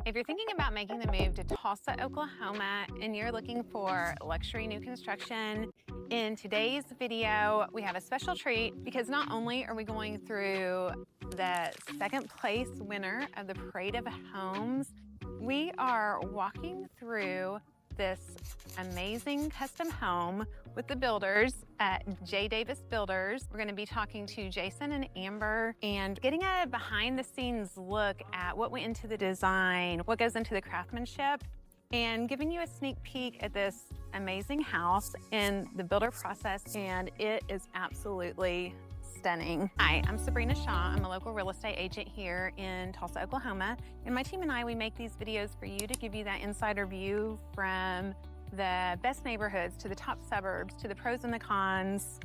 If you're thinking about making the move to Tulsa, Oklahoma, and you're looking for luxury new construction, in today's video, we have a special treat because not only are we going through the second place winner of the Parade of Homes, we are walking through this amazing custom home with the builders at J. Davis Builders. We're going to be talking to Jason and Amber and getting a behind the scenes look at what went into the design, what goes into the craftsmanship, and giving you a sneak peek at this amazing house in the builder process, and it is absolutely stunning. Hi, I'm Sabrina Shaw. I'm a local real estate agent here in Tulsa, Oklahoma, and my team and I, we make these videos for you to give you that insider view from the best neighborhoods to the top suburbs, to the pros and the cons,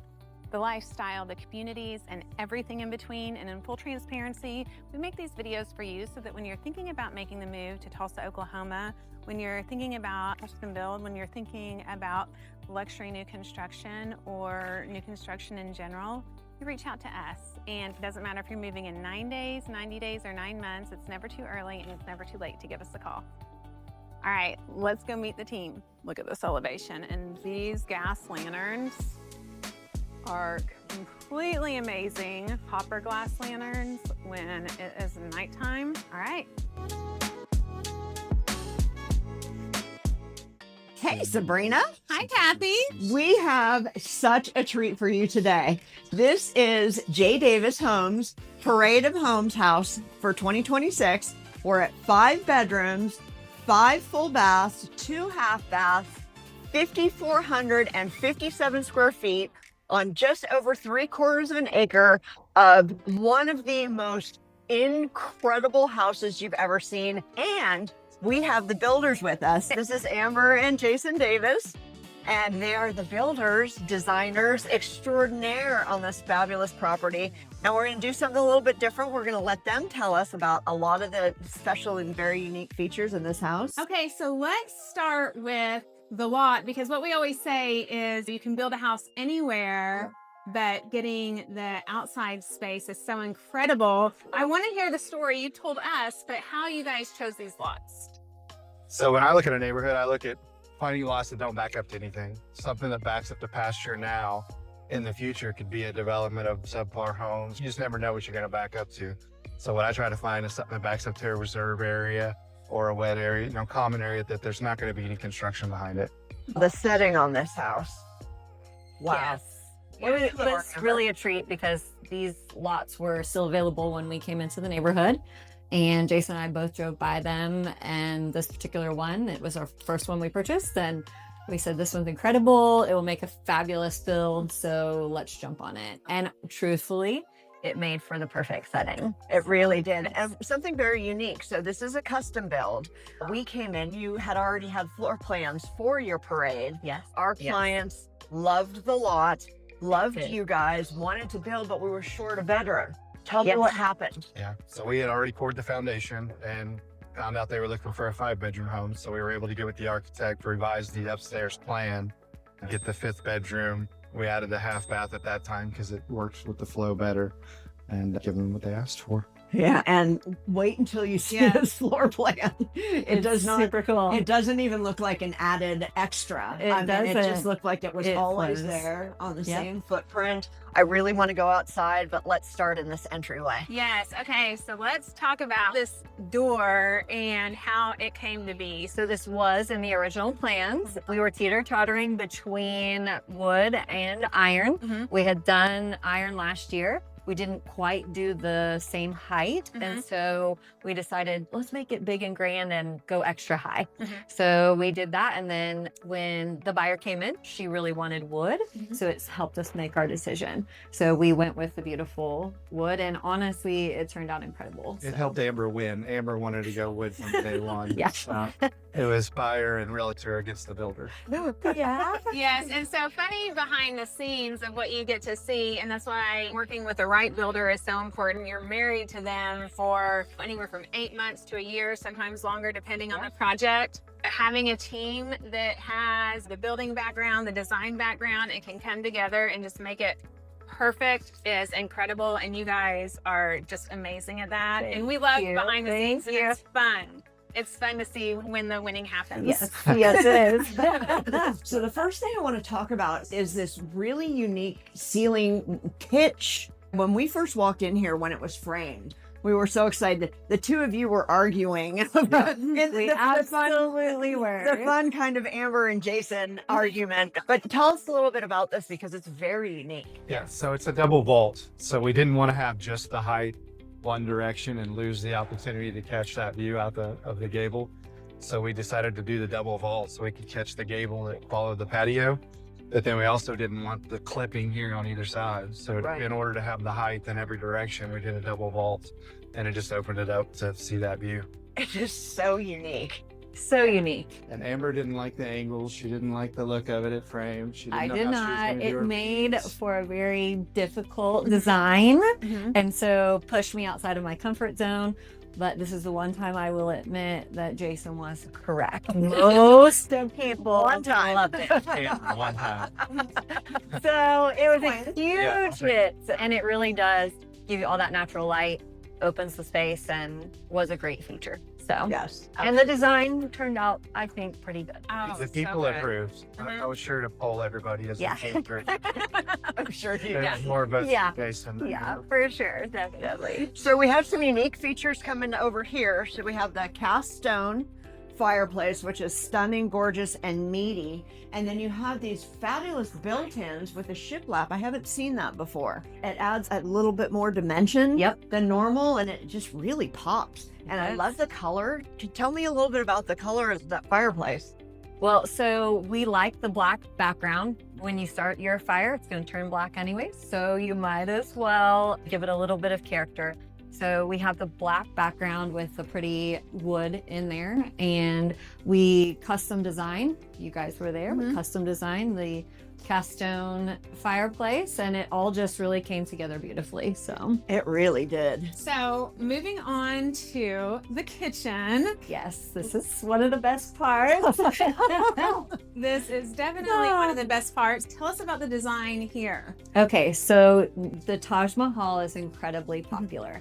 the lifestyle, the communities, and everything in between. And in full transparency, we make these videos for you so that when you're thinking about making the move to Tulsa, Oklahoma, when you're thinking about custom build, when you're thinking about luxury new construction or new construction in general, you reach out to us. And it doesn't matter if you're moving in 9 days, 90 days, or 9 months, it's never too early and it's never too late to give us a call. All right, let's go meet the team. Look at this elevation, and these gas lanterns are completely amazing. Hopper glass lanterns when it is nighttime. All right. Hey, Sabrina. Hi, Kathy. We have such a treat for you today. This is J. Davis Homes Parade of Homes house for 2026. We're at 5 bedrooms, 5 full baths, 2 half baths, 5,457 square feet on just over 3/4 of an acre of one of the most incredible houses you've ever seen. And we have the builders with us. This is Amber and Jason Davis, and they are the builders, designers extraordinaire on this fabulous property. And we're going to do something a little bit different. We're going to let them tell us about a lot of the special and very unique features in this house. Okay, so let's start with the lot, because what we always say is you can build a house anywhere, but getting the outside space is so incredible. I want to hear the story you told us, but how you guys chose these lots. So when I look at a neighborhood, I look at finding lots that don't back up to anything. Something that backs up to pasture now in the future could be a development of subpar homes. You just never know what you're going to back up to. So what I try to find is something that backs up to a reserve area or a wet area, common area that there's not going to be any construction behind it. The setting on this house. Wow. It was really a treat because these lots were still available when we came into the neighborhood. And Jason and I both drove by them, and this particular one, it was our first one we purchased, and we said, this one's incredible. It will make a fabulous build, so let's jump on it. And truthfully, it made for the perfect setting. It really did. And something very unique. So this is a custom build. We came in, you had already had floor plans for your parade. Yes. Our clients loved the lot, loved Good. you guys, wanted to build, but we were short a bedroom. Tell me what happened. Yeah. So we had already poured the foundation and found out they were looking for a 5-bedroom home. So we were able to get with the architect, revise the upstairs plan, and get the 5th bedroom. We added the half bath at that time because it works with the flow better, and give them what they asked for. Yeah, and wait until you see this floor plan. It does not super cool. It doesn't even look like an added extra. It It just doesn't. looked like it was It always was. there on the Yep. same footprint. I really want to go outside, but let's start in this entryway. Yes, okay, so let's talk about this door and how it came to be. So this was in the original plans. We were teeter-tottering between wood and iron. Mhm. We had done iron last year. We didn't quite do the same height. And so we decided, let's make it big and grand and go extra high. So we did that. And then when the buyer came in, she really wanted wood. So it's helped us make our decision. So we went with the beautiful wood, and honestly, it turned out incredible. It So- helped Amber win. Amber wanted to go wood from day one. Yeah. It was buyer and realtor against the builder. Yeah. Yes, and so funny behind the scenes of what you get to see, and that's why working with the right builder is so important. You're married to them for anywhere from 8 months to a year, sometimes longer, depending on the project. Having a team that has the building background, the design background, and can come together and just make it perfect is incredible, and you guys are just amazing at that. Thank and we love you. behind the Thank scenes, and you. it's fun. It's fun to see when the winning happens. Yes, yes, it is. So the first thing I want to talk about is this really unique ceiling pitch. When we first walked in here, when it was framed, we were so excited. The two of you were arguing. About We absolutely were. the fun kind of Amber and Jason argument. But tell us a little bit about this because it's very unique. Yeah, so it's a double vault. So we didn't want to have just the height one direction and lose the opportunity to catch that view out of the gable. So we decided to do the double vault so we could catch the gable that followed the patio. But then we also didn't want the clipping here on either side. So in order to have the height in every direction, we did a double vault, and it just opened it up to see that view. It's just so unique. So unique. And Amber didn't like the angles. She didn't like the look of it at frame. She didn't I know did how she was not. gonna do It her made piece. for a very difficult design, Mhm. and so pushed me outside of my comfort zone. But this is the one time I will admit that Jason was correct. Most of people One time. loved it. Yeah, one time. So it was a Yeah. huge hit, and it really does give you all that natural light, opens the space, and was a great feature. So, Yes. and the design turned out, I think, pretty good. Oh, The so people good. approved. I was sure to poll everybody as Yeah. we came through. I'm sure you There's more votes Yeah. for Jason than Yeah, Amber. for sure, definitely. So we have some unique features coming over here. So we have the cast stone fireplace, which is stunning, gorgeous, and meaty. And then you have these fabulous built-ins with a shiplap. I haven't seen that before. It adds a little bit more dimension Yep. than normal, and it just really pops. And I Yes. love the color. Tell me a little bit about the color of that fireplace. Well, so we like the black background. When you start your fire, it's going to turn black anyways. So you might as well give it a little bit of character. So we have the black background with the pretty wood in there, and we custom design. You guys were there. We custom designed the cast stone fireplace, and it all just really came together beautifully. So It really did. So moving on to the kitchen. yes, this is one of the best parts. This is definitely one of the best parts. Tell us about the design here. Okay, so the Taj Mahal is incredibly popular.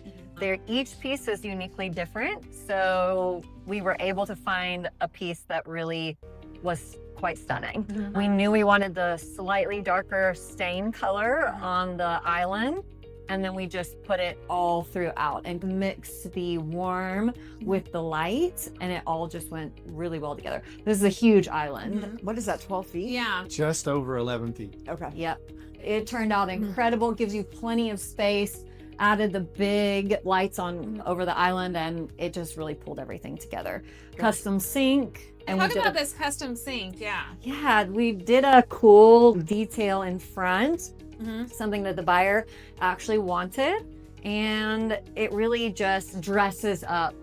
Each piece is uniquely different, so we were able to find a piece that really was quite stunning. We knew we wanted the slightly darker stain color on the island, and then we just put it all throughout and mixed the warm with the light, and it all just went really well together. This is a huge island. What is that, 12 feet? Yeah. Just over 11 feet. Okay. Yep. It turned out incredible, gives you plenty of space, added the big lights on over the island, and it just really pulled everything together. Custom sink. And Talk we did about this custom sink. Yeah. we did a cool detail in front, Mm-hmm. something that the buyer actually wanted, and it really just dresses up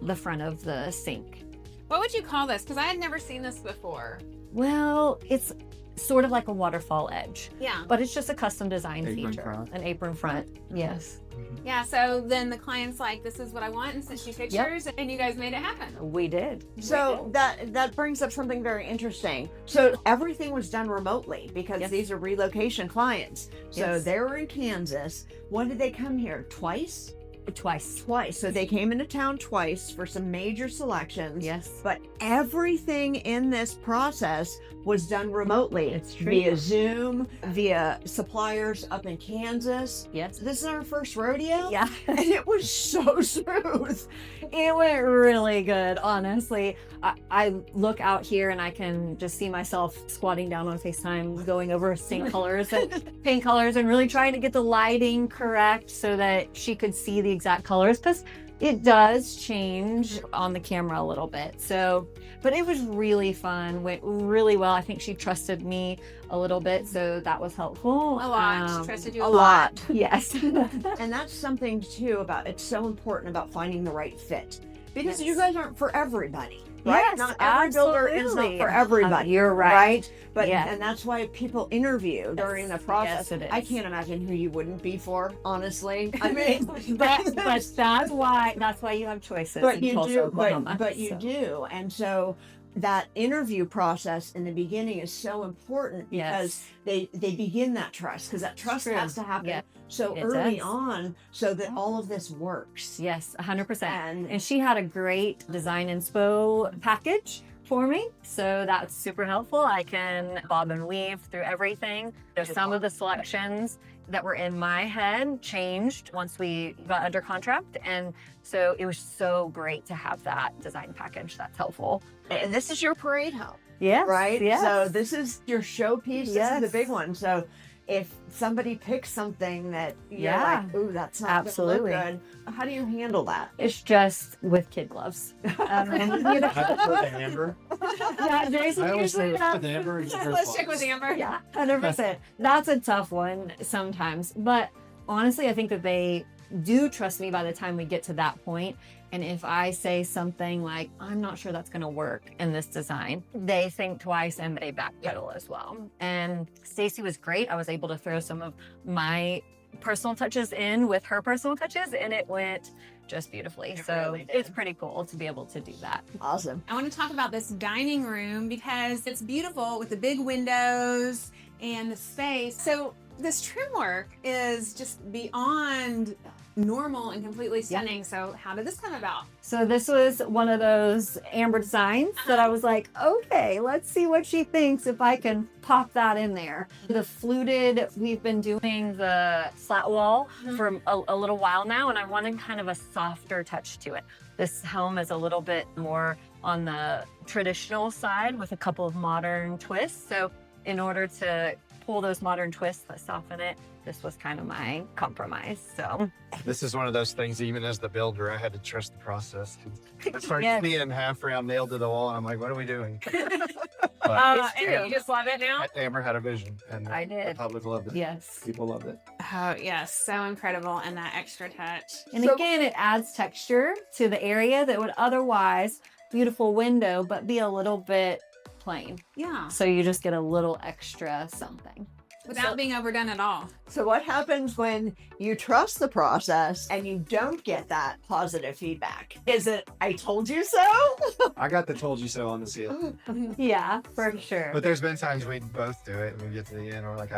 the front of the sink. What would you call this? Because I had never seen this before. Well, it's sort of like a waterfall edge, Yeah. but it's just a custom design Apron feature. front. An apron front. Yes. Yeah. So then the client's like, this is what I want, and sent you pictures, and you guys made it happen. We did. So that brings up something very interesting. So everything was done remotely because Yes. these are relocation clients. So Yes. they were in Kansas. When did they come here? Twice? Twice. Twice. So they came into town twice for some major selections. Yes. But everything in this process was done remotely. It's true. Via Zoom, via suppliers up in Kansas. Yes. This is our first rodeo. Yeah. And it was so smooth. It went really good, honestly. I look out here and I can just see myself squatting down on FaceTime, going over paint colors and really trying to get the lighting correct so that she could see the exact colors, because it does change on the camera a little bit. So, but it was really fun, went really well. I think she trusted me a little bit, so that was helpful. A lot. She trusted you A lot. Yes. And that's something too about it's so important about finding the right fit. Because you guys aren't for everybody. Right? Yes, Not every builder is not absolutely. for everybody. You're right. But Yes. and that's why people interview during the process. Yes, it is. I can't imagine who you wouldn't be for, honestly. I mean but that's why you have choices. but in you Tulsa, do Oklahoma, but you so. do. And so that interview process in the beginning is so important because Yes. they begin that trust, because that trust True. has to happen Yeah. so It early does. on so that all of this works. Yes, 100%. And And she had a great design inspo package for me. So that's super helpful. I can bob and weave through everything. There's some of the selections that were in my head changed once we got under contract. And so it was so great to have that design package. That's helpful. and this is your parade home, Yes. right? Yes. So this is your showpiece. This is Yes. the big one. So if somebody picks something that you're Yeah. like, ooh, that's not Absolutely. gonna look good, how do you handle that? It's just with kid gloves. You know? I prefer the amber. Yeah, Jason I always usually say does. with amber. and amber Let's check gloves. with Amber. Yeah, 100%. That's a tough one sometimes. But honestly, I think that they do trust me by the time we get to that point. And if I say something like, I'm not sure that's going to work in this design, they think twice and they backpedal as well. And Stacy was great. I was able to throw some of my personal touches in with her personal touches, and it went just beautifully. It So really did. it's pretty cool to be able to do that. Awesome. I want to talk about this dining room because it's beautiful with the big windows and the space. So this trim work is just beyond normal and completely stunning. So how did this come about? So this was one of those amber designs that I was like, okay, let's see what she thinks if I can pop that in there. The fluted, we've been doing the slat wall for a little while now, and I wanted kind of a softer touch to it. This home is a little bit more on the traditional side with a couple of modern twists. So in order to pull those modern twists that soften it, this was kind of my compromise. So This is one of those things, even as the builder, I had to trust the process. I started Yes. seeing half round nailed to the wall, and I'm like, what are we doing? But And true. you just love it now? Amber had a vision, and I the did. public loved it. yes. People loved it. Oh, yes. So incredible. And that extra touch. And So- again, it adds texture to the area that would otherwise beautiful window, but be a little bit plain. Yeah. So you just get a little extra something. Without being overdone at all. So what happens when you trust the process and you don't get that positive feedback? Is it, I told you so? I got the told you so on the seal. Yeah, for sure. But there's been times we both do it, and we get to the end, and we're like,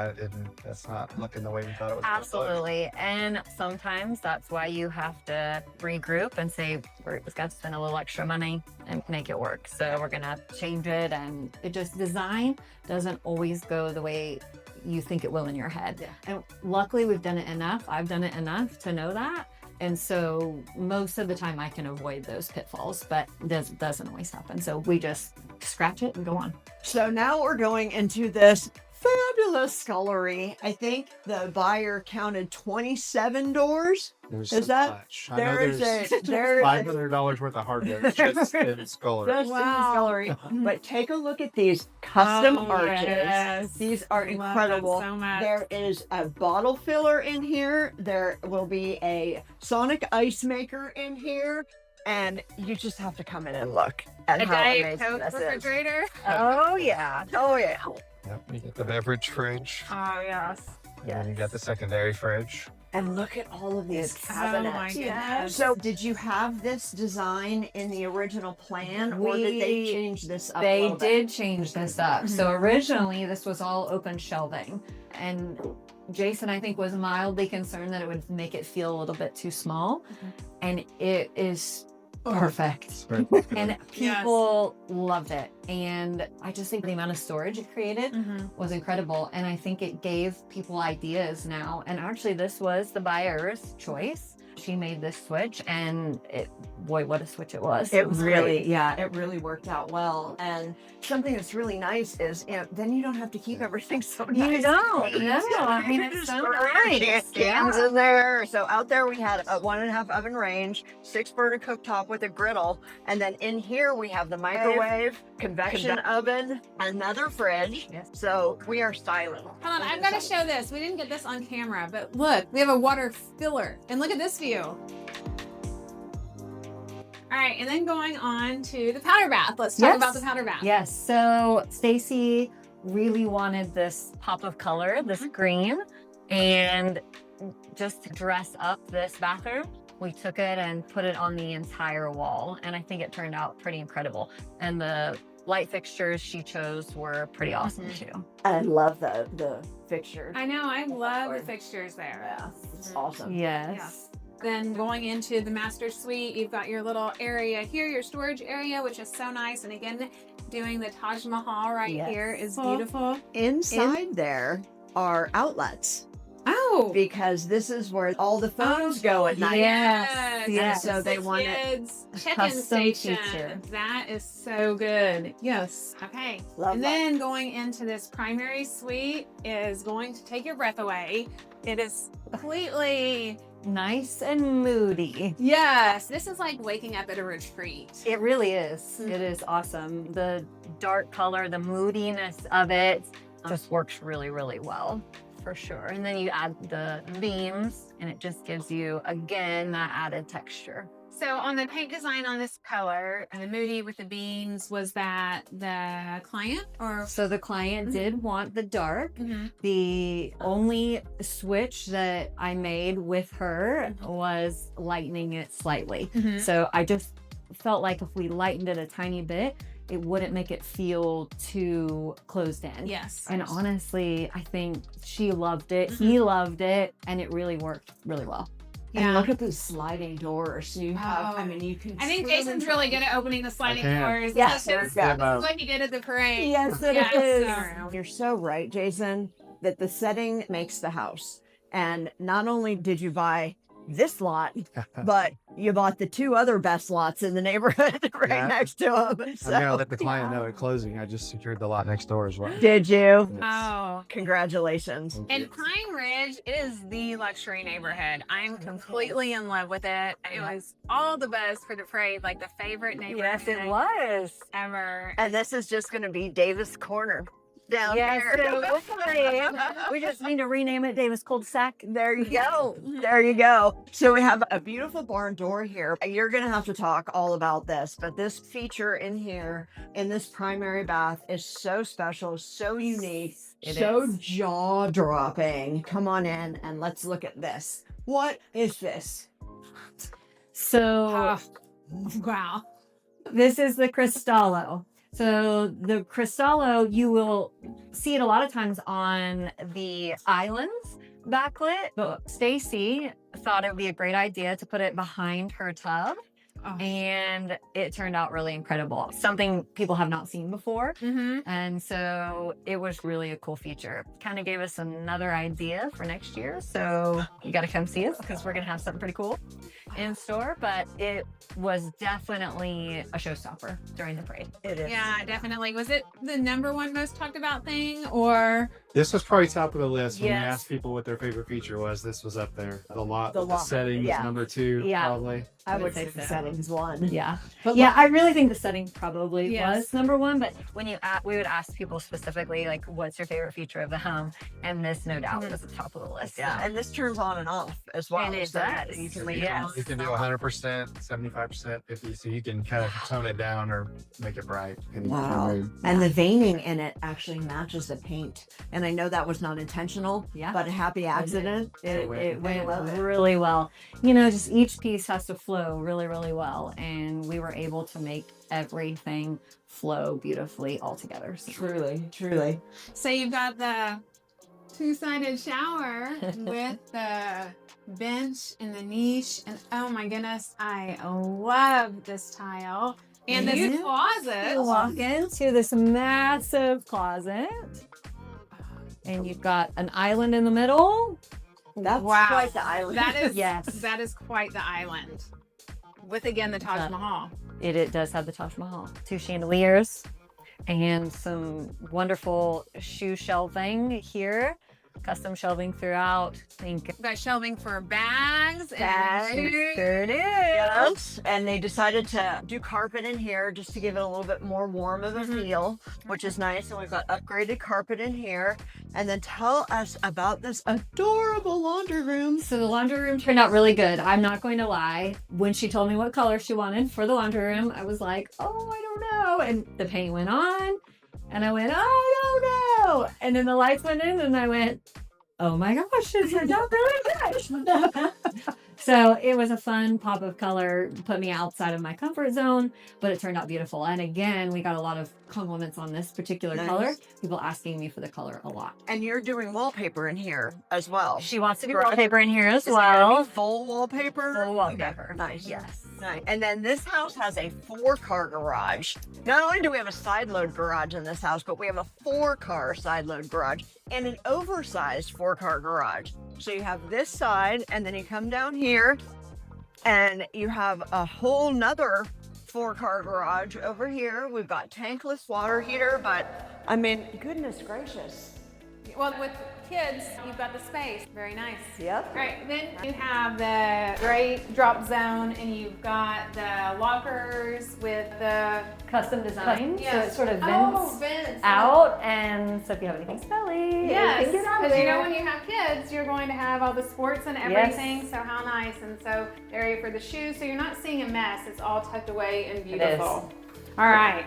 that's not looking the way we thought it was. gonna look. Absolutely. And sometimes that's why you have to regroup and say, we're just got to spend a little extra money and make it work. So we're going to change it. And it just, design doesn't always go the way you think it will in your head. Yeah. And luckily we've done it enough. I've done it enough to know that. And so most of the time I can avoid those pitfalls, but it doesn't always happen. So we just scratch it and go on. So now we're going into this fabulous scullery. I think the buyer counted 27 doors. There's Is so that- much. I know There is there's a there is $500 worth of hardware just in Scullery. just in the Wow. scullery. But take a look at these custom Oh, arches. yes. These are I love that incredible. so much. There is a bottle filler in here. There will be a sonic ice maker in here. And you just have to come in and look at A how Diet amazing Coke this is. refrigerator. Oh yeah. Oh yeah. Yep, you get the beverage fridge, Oh, yes. and then you got the secondary fridge. And look at all of these Oh, cabinets. my goodness. So did you have this design in the original plan or did they We- change this up a They little bit? did change this up. So originally this was all open shelving, and Jason, I think, was mildly concerned that it would make it feel a little bit too small, and it is perfect. And people loved it. And I just think the amount of storage it created was incredible. And I think it gave people ideas now. And actually, this was the buyer's choice. She made this switch, and boy, what a switch it was. It was really, great. yeah, it really worked out well. And something that's really nice is, then you don't have to keep everything so nice. You don't. No, I mean, it's so nice. Cans in there. So out there we had a 1.5 oven range, 6 burner cooktop with a griddle, and then in here we have the microwave, convection oven, another fridge. Yes. So we are styling. Hold on, I've got to show this. We didn't get this on camera, but look, we have a water filler. And look at this view. All right, and then going on to the powder bath. Let's talk Yes. about the powder bath. Yes. So Stacy really wanted this pop of color, this green, and just to dress up this bathroom, we took it and put it on the entire wall. And I think it turned out pretty incredible. And the light fixtures she chose were pretty awesome too. I love the fixture. I know, I love the fixtures there. Yeah, it's awesome. Yes. Then going into the master suite, you've got your little area here, your storage area, which is so nice. And again, doing the Taj Mahal right here is beautiful. Inside there are outlets Oh, because this is where all the phones go at night. yes. Yes. So they want it kids check-in custom station. feature. That is so good. Yes. Okay. Love and that. then going into this primary suite is going to take your breath away. It is completely, Nice and moody. yes, this is like waking up at a retreat. It really is. It is awesome. The dark color, the moodiness of it just works really, really well. For sure. And then you add the beams and it just gives you, again, that added texture. So on the paint design on this color, the moody with the beams, was that the client or? So the client did want the dark. Mhm. The only switch that I made with her was lightening it slightly. Mhm. So I just felt like if we lightened it a tiny bit, it wouldn't make it feel too closed in. Yes. And honestly, I think she loved it. He loved it. And it really worked really well. And Yeah. look at these sliding doors. You have, Oh. I mean, you can. I think truly Jason's really good at opening the sliding can. doors. Yes, This is yeah. what he did at the parade. Yes, it Yes, is. so- You're so right, Jason, that the setting makes the house. And not only did you buy this lot, but you bought the two other best lots in the neighborhood right Yeah. next to them. I'm gonna let the client know at closing. I just secured the lot next door as well. Did you? Oh. Congratulations. Thank And you. Pine Ridge is the luxury neighborhood. I'm completely in love with it. It was all the buzz for the parade, like the favorite neighborhood Yes, it was. ever. And this is just going to be Davis Corner down Yes, here. we just need to rename it Davis Cul-de-sac. There you go. There you go. So we have a beautiful barn door here. You're going to have to talk all about this, but this feature in here in this primary bath is so special, so unique, It so is. jaw-dropping. Come on in and let's look at this. What is this? So Oh, wow. this is the Cristallo. So the Cristallo, you will see it a lot of times on the islands backlit. But Stacy thought it would be a great idea to put it behind her tub. Oh. And it turned out really incredible. Something people have not seen before. Mm-hmm. And so it was really a cool feature. Kind of gave us another idea for next year. So you got to come see us because we're going to have something pretty cool in store. But it was definitely a showstopper during the parade. It is. Yeah, definitely. Was it the number one most talked about thing or? This was probably top of the list when we Yes. asked people what their favorite feature was. This was up there. The lot, The the, lot, setting yeah. was number 2, Yeah. probably. I would say say the so. settings one. Yeah. But Yeah, I really think the setting probably Yes. was number one. But when we would ask people specifically, like, what's your favorite feature of the home? And this, no doubt, was at the top of the list. Yeah, and this turns on and off as well. And it so does. You can You leave it can, on. you can do 100%, 75%, 50, so you can kind of tone it down or make it bright. Wow. And the veining in it actually matches the paint. And I know that was not intentional, Yeah. but a happy accident. It went- went love it. really well. You know, just each piece has to flow really, really well. And we were able to make everything flow beautifully all together. So Truly, truly. So you've got the two-sided shower with the bench and the niche, and oh my goodness, I love this tile and this You closet. you walk into this massive closet, and you've got an island in the middle. That's Wow. quite the island. That is Yes. that is quite the island. With again the Taj Mahal. It does have the Taj Mahal. 2 chandeliers and some wonderful shoe shelving here. Custom shelving throughout. I think We've got shelving for bags Bags. and shoes. there it is. Yes. And they decided to do carpet in here just to give it a little bit more warm of a feel, which is nice. And we've got upgraded carpet in here. And then tell us about this adorable laundry room. So the laundry room turned out really good. I'm not going to lie. When she told me what color she wanted for the laundry room, I was like, oh, I don't know. And the paint went on. And I went, I don't know. And then the lights went in and I went, oh my gosh, it turned out really good. So it was a fun pop of color, put me outside of my comfort zone, but it turned out beautiful. And again, we got a lot of compliments on this particular color. People asking me for the color a lot. And you're doing wallpaper in here as well. She wants to do Correct. wallpaper in here as Is it gonna well. be full wallpaper? Full wallpaper. Okay, nice. Yes. Nice. And then this house has a 4-car garage. Not only do we have a side load garage in this house, but we have a 4-car side load garage and an oversized 4-car garage. So you have this side, and then you come down here and you have a whole nother 4-car garage over here. We've got tankless water heater, but I mean, goodness gracious. Well, with kids, you've got the space. Very nice. Yep. All right, then you have the great drop zone, and you've got the lockers with the Custom design. Yes. So it sort of vents out. And so if you have anything smelly, Yes, it can get out of because you know there. when you have kids, you're going to have all the sports and everything. So how nice, and so area for the shoes. So you're not seeing a mess. It's all tucked away and beautiful. All right.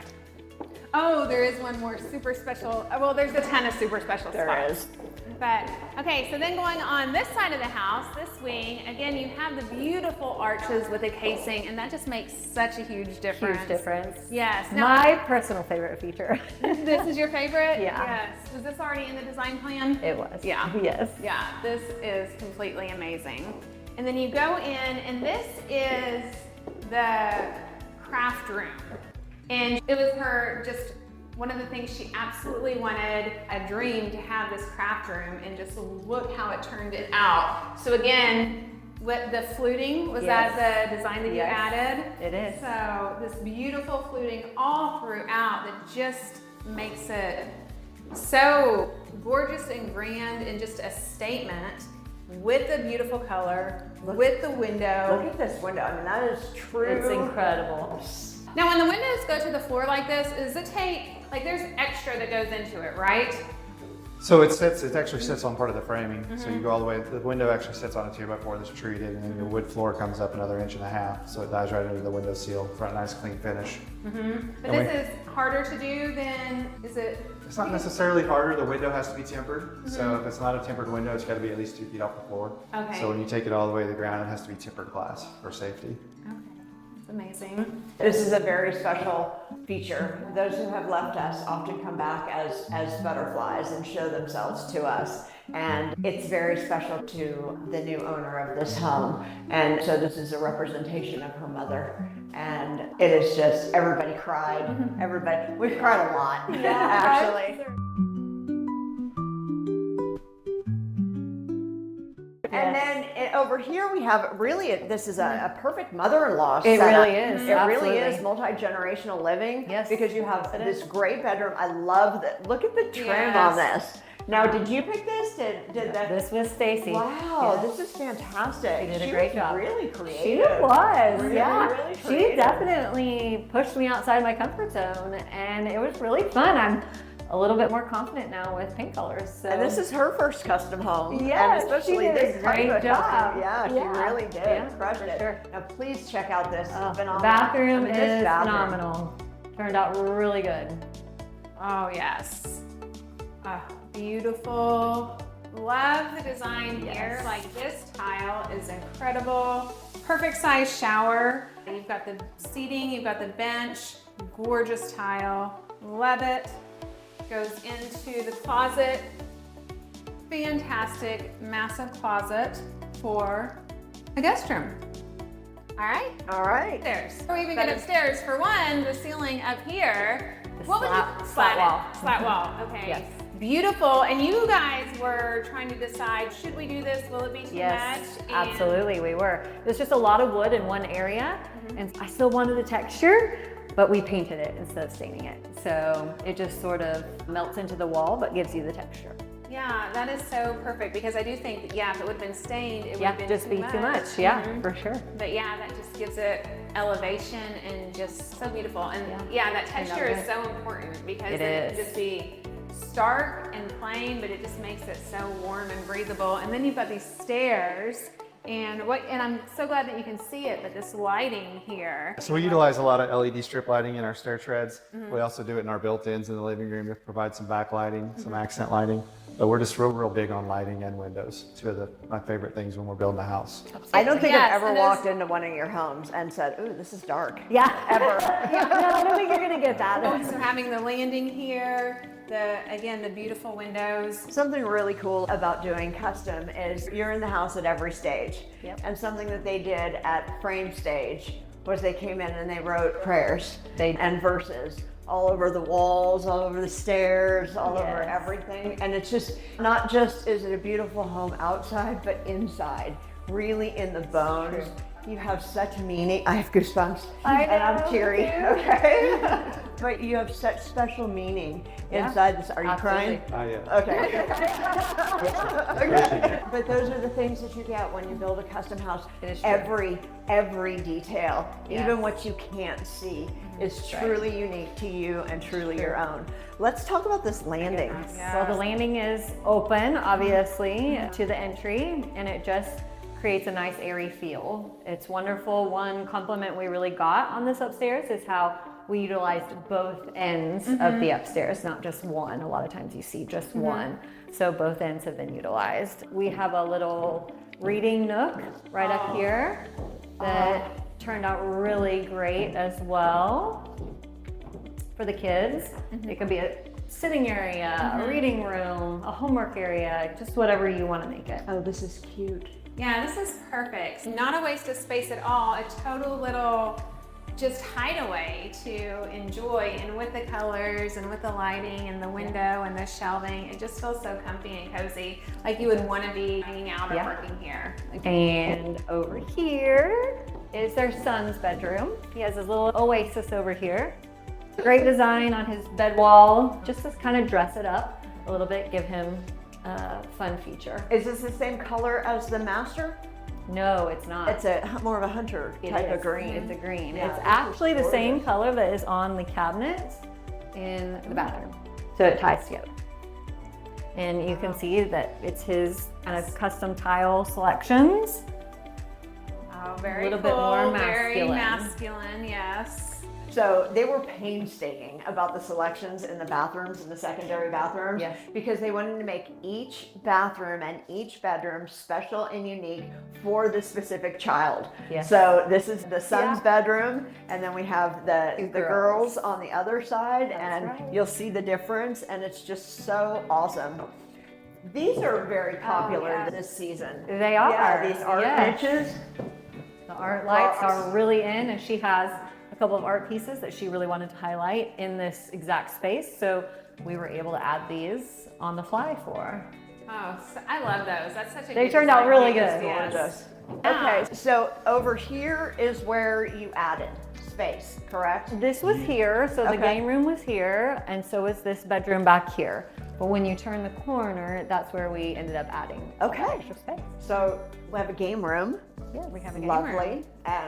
Oh, there is one more super special. Well, there's a ton of super special spots. There is. But okay, so then going on this side of the house, this wing, again, you have the beautiful arches with the casing, and that just makes such a huge difference. Huge difference. Yes. Now, My personal favorite feature. this is your favorite? Yeah. Yes. Was this already in the design plan? It was. Yeah. Yes. Yeah, this is completely amazing. And then you go in, and this is the craft room. And it was her just one of the things she absolutely wanted, a dream to have this craft room, and just look how it turned it out. So again, with the fluting, was that the design that you added? It is. So this beautiful fluting all throughout that just makes it so gorgeous and grand, and just a statement with the beautiful color, with the window. Look at this window. I mean, that is true. It's incredible. Now, when the windows go to the floor like this, does it take, like there's extra that goes into it, right? So it actually sits on part of the framing. So you go all the way, the window actually sits on a 2x4 that's treated, and then your wood floor comes up another 1.5 inches. So it dives right into the window seal for a nice clean finish. But this is harder to do than, is it? It's not necessarily harder. The window has to be tempered. So if it's not a tempered window, it's got to be at least 2 feet off the floor. Okay. So when you take it all the way to the ground, it has to be tempered glass for safety. Okay, that's amazing. This is a very special feature. Those who have left us often come back as butterflies and show themselves to us. And it's very special to the new owner of this home. And so this is a representation of her mother. And it is just, everybody cried. We've cried a lot, actually. And then over here we have this is a perfect mother-in-law It setup. really is, It really is absolutely. multi-generational living. Yes, Because you have it this is. great bedroom. I love that. Look at the trim Yes. on this. Now, did you pick this? Did that? This was Stacy. Wow, Yes. this is fantastic. She did a great was job. Really She creative. was, Really, yeah. really She creative. definitely pushed me outside my comfort zone, and it was really fun. I'm a little bit more confident now with paint colors. So. And this is her first custom home. Yes, and especially she did a this type great of job. custom. Yeah, she Yeah. really did. Yeah, Crushed for it. sure. Now, please check out this The phenomenal bathroom I mean, this is bathroom. phenomenal. Turned out really good. Oh, yes. Beautiful. Love the design here. Yes. Like this tile is incredible. Perfect size shower. You've got the seating, you've got the bench. Gorgeous tile. Love it. Goes into the closet. Fantastic, massive closet for a guest room. All right. All right. Upstairs. Before we even get upstairs, for one, the ceiling up here. The What would slat- you slat wall. Slat wall. Okay. Yes. Beautiful. And you guys were trying to decide, should we do this? Will it be too Yes, much? And- absolutely, we were. There's just a lot of wood in one area, and I still wanted the texture, but we painted it instead of staining it. So it just sort of melts into the wall, but gives you the texture. Yeah, that is so perfect, because I do think that, if it would have been stained, it would Yeah, have been just too be too much. Yeah, for sure. But yeah, that just gives it elevation and just so beautiful. And that texture is so important, because It it is. can just be stark and plain, but it just makes it so warm and breathable. And then you've got these stairs, and I'm so glad that you can see it, but this lighting here. So we utilize a lot of LED strip lighting in our stair treads. We also do it in our built-ins in the living room to provide some backlighting, some accent lighting. But we're just real big on lighting and windows. Two of my favorite things when we're building a house. I don't think Yes, I've ever and walked into one of your homes and said, ooh, this is dark. Yeah. Ever. Yeah, no, I don't think you're gonna get that. So having the landing here, the beautiful windows. Something really cool about doing custom is you're in the house at every stage. Yep. And something that they did at frame stage was they came in and they wrote prayers and verses all over the walls, all over the stairs, all over everything. And it's just, not just is it a beautiful home outside, but inside, really in the bones. You have such meaning. I have goosebumps. I know, and I'm teary. me too. Okay. But you have such special meaning inside this. Are you crying? Okay. Okay. But those are the things that you get when you build a custom house. It is true. Every detail, Yes. even what you can't see, is truly unique to you and truly your own. Let's talk about this landing. Well, the landing is open, obviously, to the entry, and it just creates a nice airy feel. It's wonderful. One compliment we really got on this upstairs is how we utilized both ends of the upstairs, not just one. A lot of times you see just one. So both ends have been utilized. We have a little reading nook right up here that turned out really great as well for the kids. It could be a sitting area, a reading room, a homework area, just whatever you want to make it. Oh, this is cute. Yeah, this is perfect. Not a waste of space at all. A total little just hideaway to enjoy, and with the colors and with the lighting and the window and the shelving, it just feels so comfy and cozy, like you would want to be hanging out or working here. And over here is their son's bedroom. He has his little oasis over here. Great design on his bed wall, just to kind of dress it up a little bit, give him a fun feature. Is this the same color as the master? No, it's not. It's a more of a hunter type of green. It's a green. Yeah, It's this is actually the same gorgeous. color that is on the cabinets in the bathroom. So it ties together. And you can see that it's his kind of custom tile selections. Oh, very little cool. bit more Very masculine. masculine, yes. So they were painstaking about the selections in the bathrooms, in the secondary bathrooms, Yes. because they wanted to make each bathroom and each bedroom special and unique for the specific child. Yes. So this is the son's bedroom, and then we have the girls. girls on the other side, That's and right. you'll see the difference, and it's just so awesome. These are very popular yes. this season. They are. Yeah, these art Yes. niches. The art lights are really in, and she has a couple of art pieces that she really wanted to highlight in this exact space. So we were able to add these on the fly for her. Oh, so I love those. That's such a They good turned out design really piece, good. yes. Okay, so over here is where you added space, correct? This was here, so the Okay. game room was here, and so is this bedroom back here. But when you turn the corner, that's where we ended up adding Okay. extra space. So we have a game room, Yeah, we have a game lovely,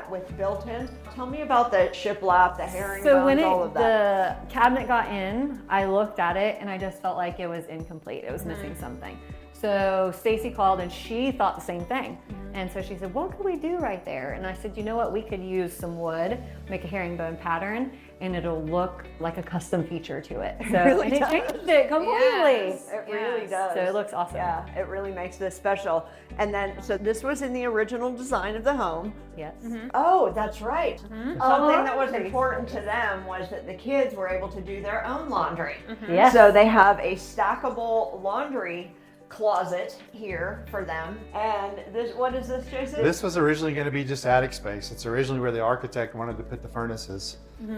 with built-in. Tell me about the shiplap, the herringbones, So when all of that. the cabinet got in, I looked at it and I just felt like it was incomplete. It was Mm-hmm. missing something. So Stacy called and she thought the same thing. Mm-hmm. And so she said, what could we do right there? And I said, you know what? We could use some wood, make a herringbone pattern, and it'll look like a custom feature to it. So really and it does. changed it completely. Yes. It really does. So it looks awesome. Yeah, it really makes this special. And then, so this was in the original design of the home. Yes. Oh, that's right. Something that was Pretty important to them was that the kids were able to do their own laundry. Yes. So they have a stackable laundry closet here for them. And this, what is this, Jason? This was originally going to be just attic space. It's originally where the architect wanted to put the furnaces,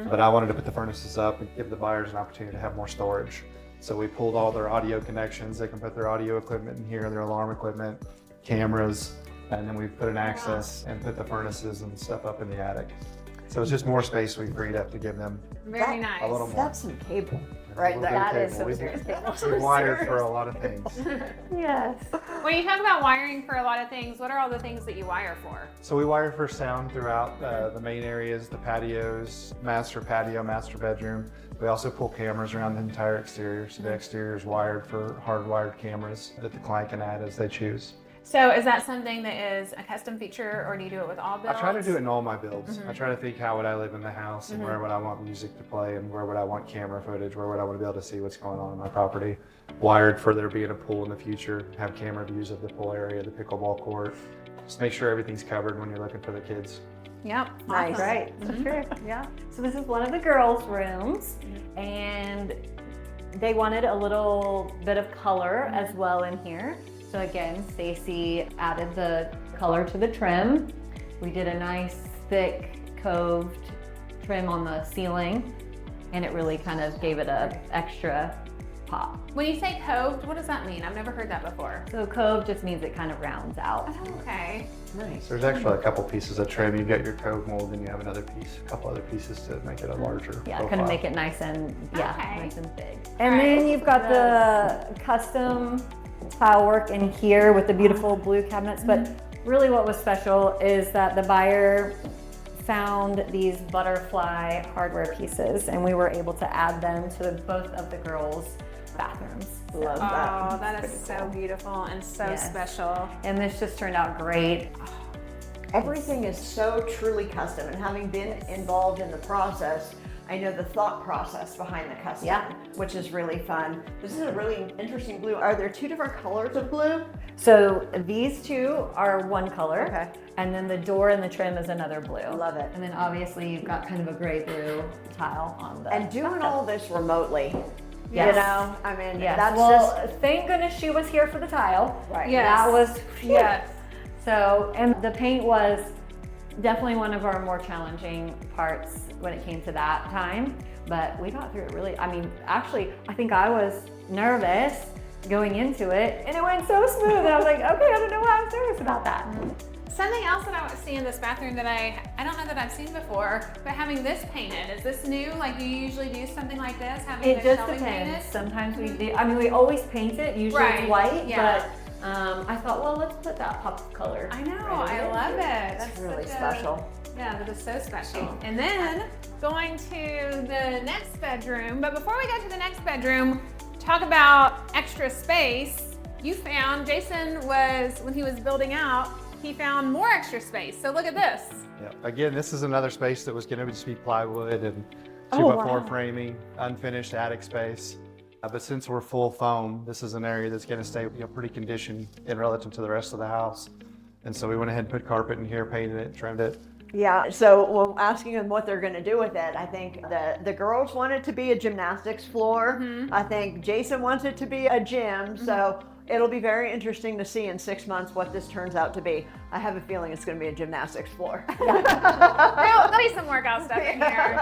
but I wanted to put the furnaces up and give the buyers an opportunity to have more storage. So we pulled all their audio connections. They can put their audio equipment in here, their alarm equipment, cameras, and then we put an access and put the furnaces and stuff up in the attic. So it's just more space we freed up to give them Very nice. a little more. That's some cable right A little there. bit of That is cable. some We've- serious cable. We've wired for a lot of things. Yes. When you talk about wiring for a lot of things, what are all the things that you wire for? So we wire for sound throughout the main areas, the patios, master patio, master bedroom. We also pull cameras around the entire exterior. So the exterior is wired for hardwired cameras that the client can add as they choose. So is that something that is a custom feature, or do you do it with all I builds? try to do it in all my builds. I try to think, how would I live in the house, and where would I want music to play, and where would I want camera footage, where would I want to be able to see what's going on in my property. Wired for there being a pool in the future, have camera views of the pool area, the pickleball court. Just make sure everything's covered when you're looking for the kids. Yep. Nice. Awesome. Right, for sure, yeah. So this is one of the girls' rooms, and they wanted a little bit of color as well in here. So again, Stacy added the color to the trim. We did a nice thick coved trim on the ceiling, and it really kind of gave it a extra pop. When you say coved, what does that mean? I've never heard that before. So cove just means it kind of rounds out. Oh, okay. Nice. There's actually a couple pieces of trim. You get your cove mold, and you have another piece, a couple other pieces to make it a larger Yeah, profile. kind of make it nice and, yeah, Okay. nice and big. And Alright. then you've got the custom tile work in here with the beautiful blue cabinets. But really what was special is that the buyer found these butterfly hardware pieces, and we were able to add them to both of the girls' bathrooms. Love that. Oh, that is so beautiful and so Yes. special. And this just turned out great. Everything is so truly custom, and having been involved in the process, I know the thought process behind the custom, Yeah. which is really fun. This is a really interesting blue. Are there two different colors of blue? So these two are one color. Okay. And then the door and the trim is another blue. Love it. And then obviously you've got kind of a gray blue tile on the And doing bathtub. all this remotely, Yes. you know, I mean, Yes. that's Well, just, thank goodness she was here for the tile. right. Yes. That was, Yes. So, and the paint was definitely one of our more challenging parts when it came to that time, but we got through it really, I mean, actually, I think I was nervous going into it, and it went so smooth, and I was like, okay, I don't know why I was nervous about that. Something else that I see in this bathroom that I don't know that I've seen before, but having this painted, is this new? Like, do you usually do something like this, having It the just shelving depends. painted? Sometimes we do, I mean, we always paint it, usually Right, white, yeah. but I thought, well, let's put that pop of color. I know, right in I there. love it. It's That's really such a- special. Yeah, that is so special. And then going to the next bedroom, but before we go to the next bedroom, talk about extra space. You found, Jason was, when he was building out, he found more extra space. So look at this. Yeah. Again, this is another space that was going to just be plywood and Oh, 2x4 wow. framing, unfinished attic space. But since we're full foam, this is an area that's going to stay, pretty conditioned in relative to the rest of the house. And so we went ahead and put carpet in here, painted it, trimmed it. Yeah, so we're asking them what they're going to do with it. I think the girls want it to be a gymnastics floor. I think Jason wants it to be a gym. So it'll be very interesting to see in 6 months what this turns out to be. I have a feeling it's going to be a gymnastics floor. There'll be some workout stuff in here.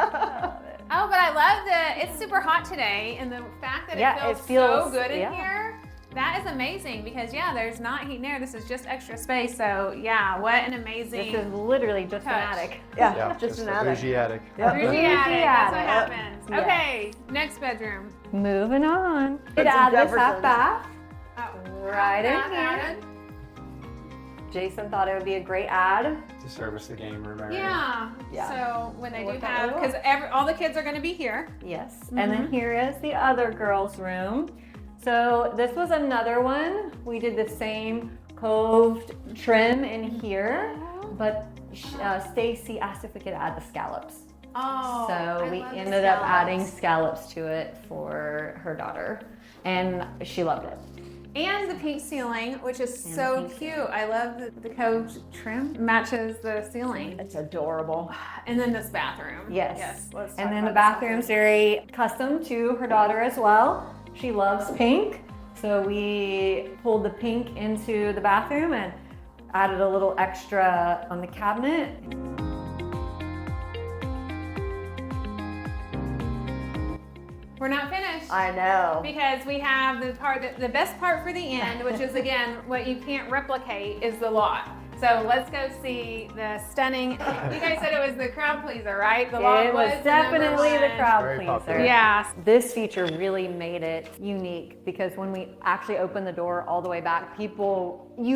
Oh, but I love that it's super hot today, and the fact that Yeah, it it feels so feels- good in yeah. here, that is amazing because there's not heat and air. This is just extra space. So yeah, what an amazing This is literally just an touch. attic. Yeah, just an a attic. bougie attic. Yep. bougie Bougie attic. That's what attic. happens. Yeah. Okay, next bedroom. Moving on. Put It some add this Jeffersons. half bath Oh, right in half here. added. Jason thought it would be a great ad. To service the game room area. Yeah. Yeah. So when they do Work that have, really because all the kids are going to be here. Yes. And then here is the other girls' room. So this was another one. We did the same coved trim in here, but Stacy asked if we could add the scallops. Oh. So I we love the ended up adding scallops. scallops to it for her daughter, and she loved it. And the pink ceiling, which is And so the pink cute. I love the coved trim matches the ceiling. It's adorable. And then this bathroom. Yes. Yes. Let's talk And then the about this bathroom's very custom to her daughter as well. She loves pink. So we pulled the pink into the bathroom and added a little extra on the cabinet. We're not finished. I know. Because we have the best part for the end, which is again, what you can't replicate is the lot. So let's go see the stunning, you guys said it was the crowd pleaser, right? The lot It was the number definitely the one. crowd Very pleaser. popular. Yeah. This feature really made it unique because when we actually opened the door all the way back, you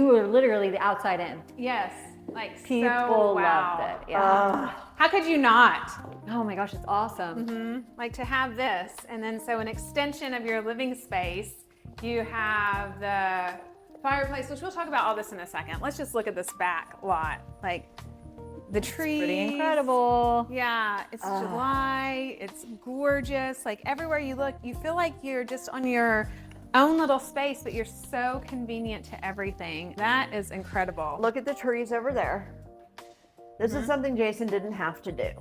were literally the outside in. Yes. Like People so, wow. loved it. Yeah. How could you not? Oh my gosh, it's awesome. Like to have this, and then so an extension of your living space, you have the fireplace, which we'll talk about all this in a second. Let's just look at this back lot. Like the trees. Pretty incredible. Yeah, it's July. It's gorgeous. Like everywhere you look, you feel like you're just on your own little space, but you're so convenient to everything. That is incredible. Look at the trees over there. This is something Jason didn't have to do.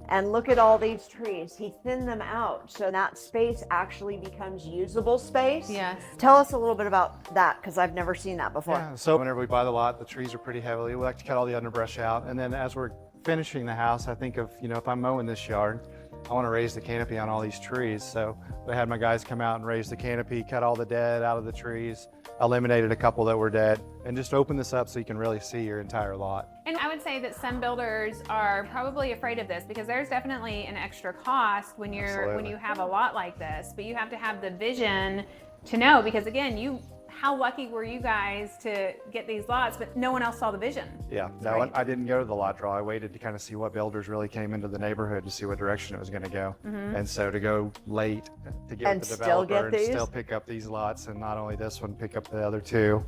And look at all these trees. He thinned them out so that space actually becomes usable space. Yes. Tell us a little bit about that, because I've never seen that before. Yeah, so whenever we buy the lot, the trees are pretty heavily. We like to cut all the underbrush out. And then as we're finishing the house, I think of, you know, if I'm mowing this yard, I want to raise the canopy on all these trees. So I had my guys come out and raise the canopy, cut all the dead out of the trees, eliminated a couple that were dead, and just open this up so you can really see your entire lot. And I would say that some builders are probably afraid of this because there's definitely an extra cost when you have a lot like this, but you have to have the vision to know, because again, how lucky were you guys to get these lots, but no one else saw the vision. Yeah, no, Right. I didn't go to the lot draw. I waited to kind of see what builders really came into the neighborhood to see what direction it was going to go. And so to go late to get And with the still developer get and these? still pick up these lots, and not only this one, pick up the other two,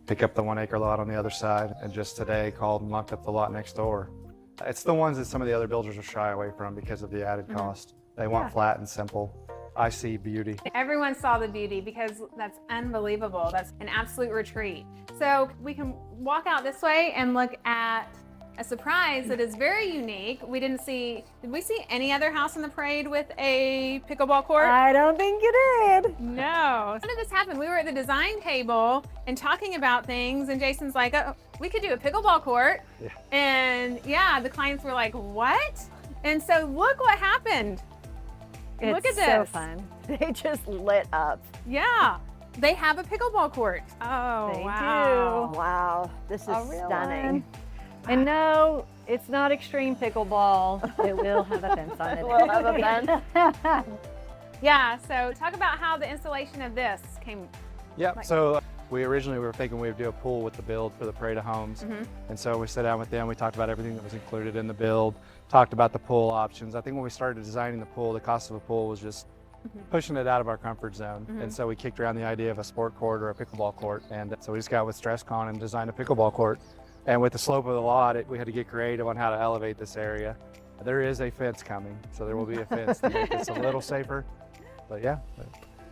pick up the 1 acre lot on the other side, and just today called and locked up the lot next door. It's the ones that some of the other builders are shy away from because of the added cost. They want flat and simple. I see beauty. Everyone saw the beauty because that's unbelievable. That's an absolute retreat. So we can walk out this way and look at a surprise that is very unique. Did we see any other house in the parade with a pickleball court? I don't think you did. No. How did this happen? We were at the design table and talking about things, and Jason's like, oh, we could do a pickleball court. Yeah. And yeah, the clients were like, what? And so look what happened. Look at It's so this. fun. They just lit up. Yeah, they have a pickleball court. Oh, They wow. Wow, this is A real stunning. one. And no, it's not extreme pickleball. It will have a fence on it. Will have a fence. Yeah, so talk about how the installation of this came. Yep. So we originally were thinking we would do a pool with the build for the parade of homes. And so we sat down with them, we talked about everything that was included in the build, talked about the pool options. I think when we started designing the pool, the cost of a pool was just pushing it out of our comfort zone. And so we kicked around the idea of a sport court or a pickleball court. And so we just got with StressCon and designed a pickleball court. And with the slope of the lot, we had to get creative on how to elevate this area. There is a fence coming, so there will be a fence to make this a little safer. But yeah,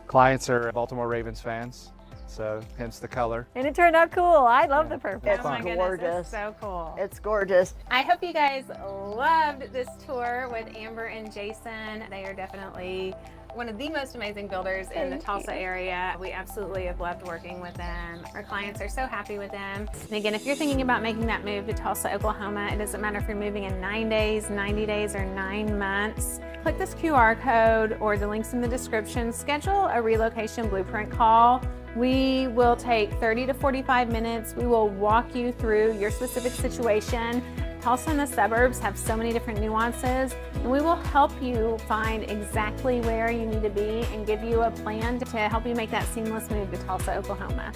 clients are Baltimore Ravens fans, so hence the color. And it turned out cool. I love the purple. It's Oh my goodness, gorgeous. it's so cool. It's gorgeous. I hope you guys loved this tour with Amber and Jason. They are definitely one of the most amazing builders in the Tulsa area. We absolutely have loved working with them. Our clients are so happy with them. And again, if you're thinking about making that move to Tulsa, Oklahoma, it doesn't matter if you're moving in 9 days, 90 days, or 9 months. Click this QR code or the links in the description. Schedule a relocation blueprint call. We will take 30 to 45 minutes. We will walk you through your specific situation. Tulsa and the suburbs have so many different nuances, and we will help you find exactly where you need to be and give you a plan to help you make that seamless move to Tulsa, Oklahoma.